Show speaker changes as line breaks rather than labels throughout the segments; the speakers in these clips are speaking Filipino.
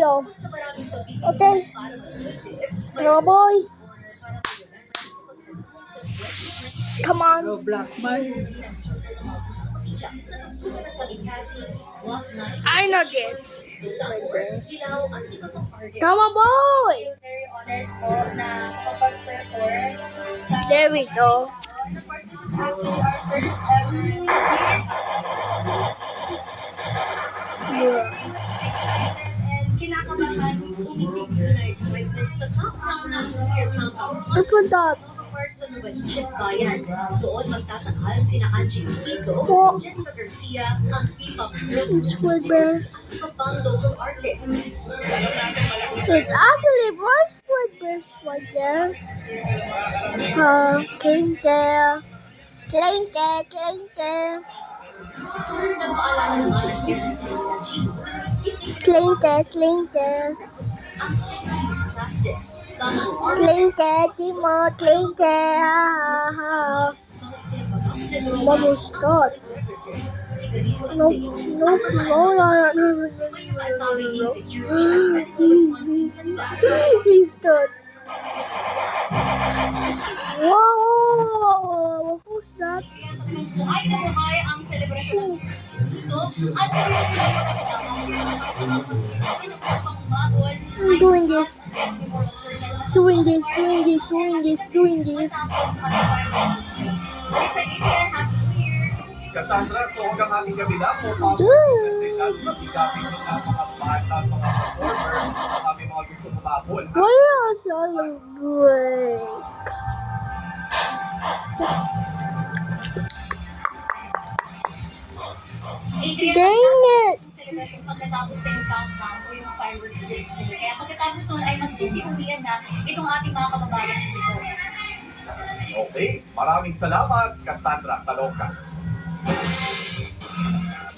tayo. Okay. Hello, boy. Come on.
Hello, Black Man.
I know this. Come on, boy. There we go. Look at that.
Sa Novaliches Bayan. Doon magtatanghal sina Angie Quito, Jennifer Garcia, ang P-pop group
Squidward.
at pang local artists.
It's actually one Squidward right there. Clinker.
Nagpaalala naman ang business ni Angie.
Clinker.
Ang single-use plastics.
Clinker. Bubble Scott. No. He stood. Whoa! Who's that?
Buhay na buhay ang selebrasyon ng dito at
I'm doing this.
Cassandra, so hanggang ating gabi na po, mabigamit ng mga bata, mga performer, ang aming mga gusto kumabol.
What did I celebrate? Dang it!
celebration pagkatapos sa yung countdown o yung fireworks display. Kaya pagkatapos nun ay magsisiuwian na itong ating mga kababayan dito.
Okay, maraming salamat, Cassandra Saloka.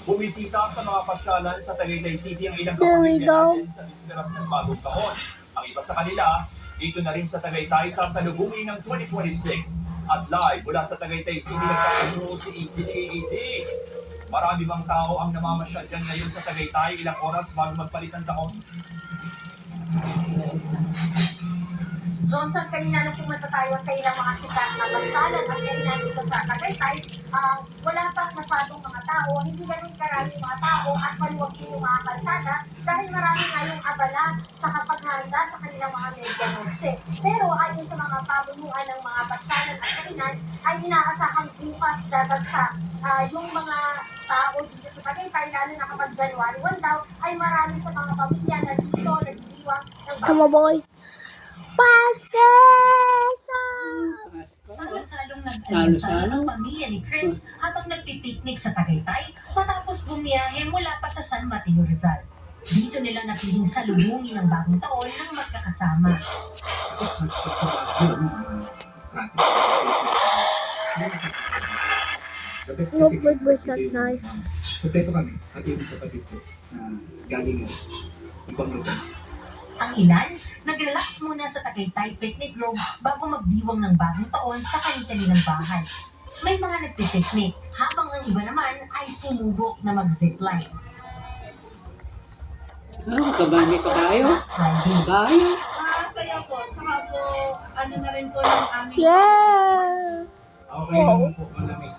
Bumisita sa mga pasyalan sa Tagaytay City ang ilang
There we
kapamilya
go.
natin sa bisperas ng bagong taon. Ang iba sa kanila, dito na rin sa Tagaytay sa salubungin ng 2026. At live mula sa Tagaytay City, nagkakasuno si Easy. Marami bang tao ang namamasyal dyan ngayon sa Tagaytay ilang oras bago magpalit ang taon?
Johnson, kanina nung pumunta tayo sa ilang mga sikat na bansalan at kanina dito sa Tagaytay, wala pa masyadong mga tao, hindi ganun karami mga tao at maluwag din yung mga kalsada dahil marami nga yung abala sa kapaghanda sa kanilang mga medianoche. Pero ayon sa mga pabunuan ng mga bansalan at kainan, ay inaasahang bukas dadagsa yung mga tao dito sa Tagaytay, lalo na kapag January 1 daw, ay marami sa mga pamilya na dito nagdidiwang ng
Come on, boy. Pastesa!
Salo-salong nag-almusal ang pamilya ni Chris habang nagpipiknik sa Tagaytay matapos bumiyahe mula pa sa San Mateo Rizal. Dito nila napiling salubungin ang bagong taon ng magkakasama.
Look, it was not nice.
Kontento kami at yung kapatid ko na galing mo. Ibang lugar.
Ang ilan, nag-relax muna sa Tagaytay Picnic Grove bago magdiwang ng bagong taon sa kanilang bahay. May mga nagpipiknik, habang ang iba naman ay sumubok na mag-zipline.
Kabani kabayo. Kabayo.
Saya po. Saka po, ano na rin po ng aming...
Yeah!
Okay naman po, malamig.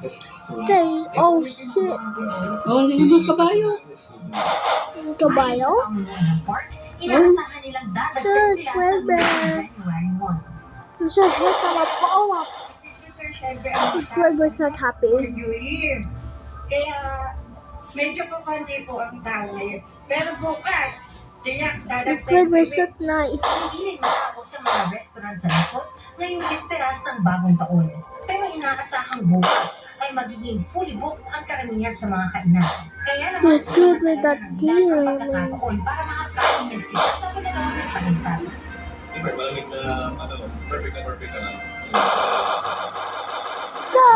Okay. Oh, shit.
Oh, hindi mo kabayo.
Kabayo?
Inaasahan nilang dadagdag sila sa
Squidward.
January 1.
This is just on a follow-up.
Siyempre, ang
Squidward's not happy.
New Year. Kaya, medyo po konti po ang tao ngayon. Pero bukas, tiyak, dadagdag.
Squidward's not nice.
Hindi rin matapos sa mga restaurant sa likod ngayong bisperas ng bagong taon. Pero inaasahang bukas ay magiging fully booked ang karamihan sa mga kainan. Kaya naman
That's good with that deal.
pagkakataon para makakain ng sila sa pagkakataon ng pagkakataon.
Malamig na, perfect na.
Go!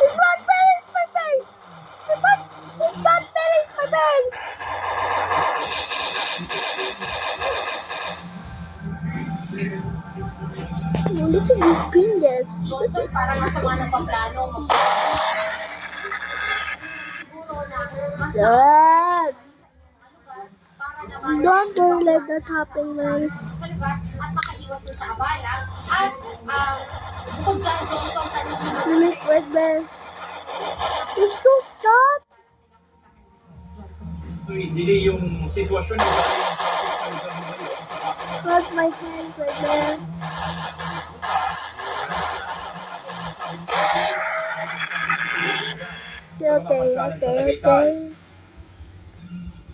It's not filling my face! It's not filling my face! Oh, look at these fingers.
Johnson, parang masama ng pagplano. Siguro na mas
Dad,
para naman
don't go let that happen, man.
sa lugar at makaiwas din sa abala at bukod dyan Johnson kanina
Finish Red Bear. Let's go, stop.
So easily yung sitwasyon ng traffic sa lugar mo ngayon.
Cross my hands, Red Bear. Okay.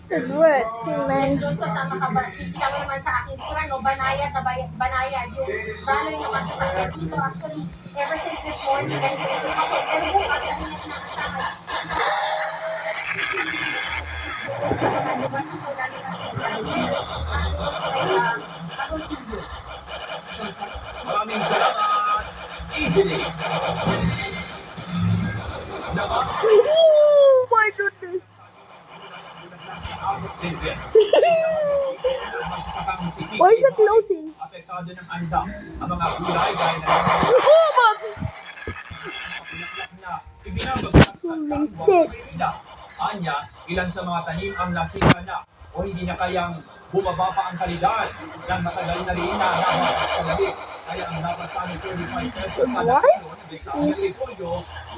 Good work, man.
Johnson, tama ka ba? Kikita mo naman sa aking picture, no? Banayad na banayad. Yung baloy naman sa sakyan dito. Actually, ever since this morning, ganito ito yung kasi. Pero bukas, ang ingat na kasama.
Maraming salamat. Easily.
Oh my goodness. Why is it closing?
Apektado ng andam ang mga gulay dahil na
Oh my.
pinaklak na ibinabagsak sa
Holy
Sambo,
shit.
Maynila. Anya, ilan sa mga tanim ang nasira na o hindi na kayang bumaba pa ang kalidad ng matagal na rin na nakakabalik. Kaya ang dapat sa amin 25 pesos kada
What?
kilo sa aming repolyo,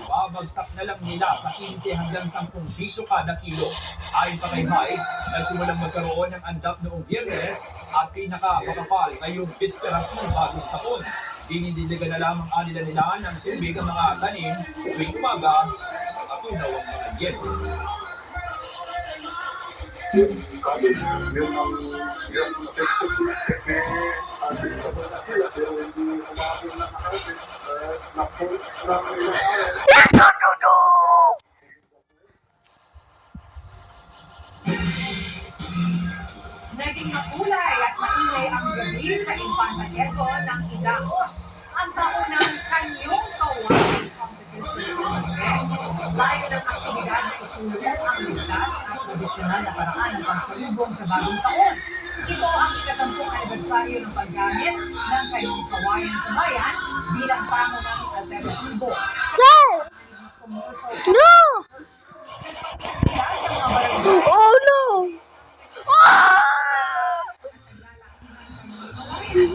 babagsak na lang nila sa 15 hanggang 10 piso kada kilo. Ayon pa kay Mike, nagsimulang magkaroon ng andap noong Biyernes at pinaka-makapal ngayong bisperas ng bagong taon. Dinidiligan na lamang anila nila ng tubig ang mga tanim tuwing umaga at tunaw ang mga yelo.
Naging makulay at maingay ang gabi sa Infanta Quezon ng Ilaos. Ang taunang kanyong kawain competition. Layo ng aktibidad na isulong ang ligtas at tradisyonal na paraan ng pagsalubong sa bagong taon. Ito ang ika-10 anibersaryo ng paggamit ng kanyong kawain sa bayan bilang pangunahing alternatibo.
Hey! No! Oh no! Ah! You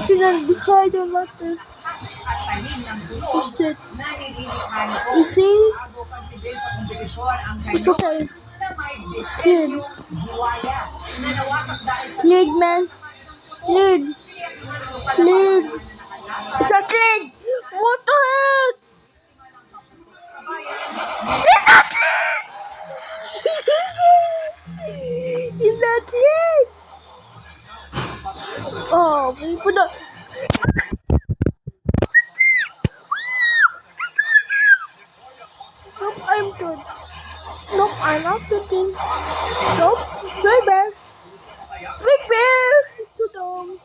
cannot decide on what to.
At tanim ng
Oh
tulog
shit.
na nililihan ko.
You see?
Bago consider sa kompetisyon ang
It's
kanyang
okay.
na may
Kid.
disenyong buwaya na nawasak dahil sa
Kid, man. Kid. Kid. It's a kid! What the heck? It's a kid! It's a kid! Oh, we put up. Nope, I'm good. Nope, I'm not good. Nope, Red Bear. Red Bear! So dumb.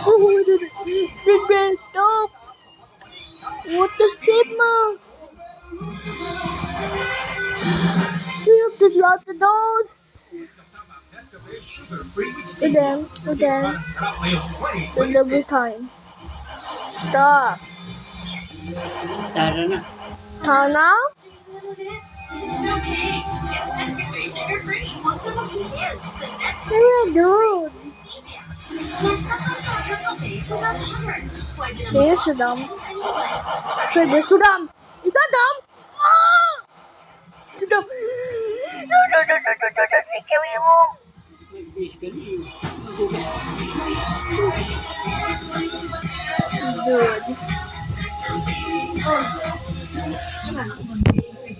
Oh, Red Bear, stop! What the Sigma? We have to lock the doors. And then, delivery time. Stop.
Tara na.
Tana? You're dude. Hey, Saddam. Hey, Saddam. Is that dumb? Ah! Saddam. No. Say, can we move?
Nag-base ka na eh.
Dude. Oh.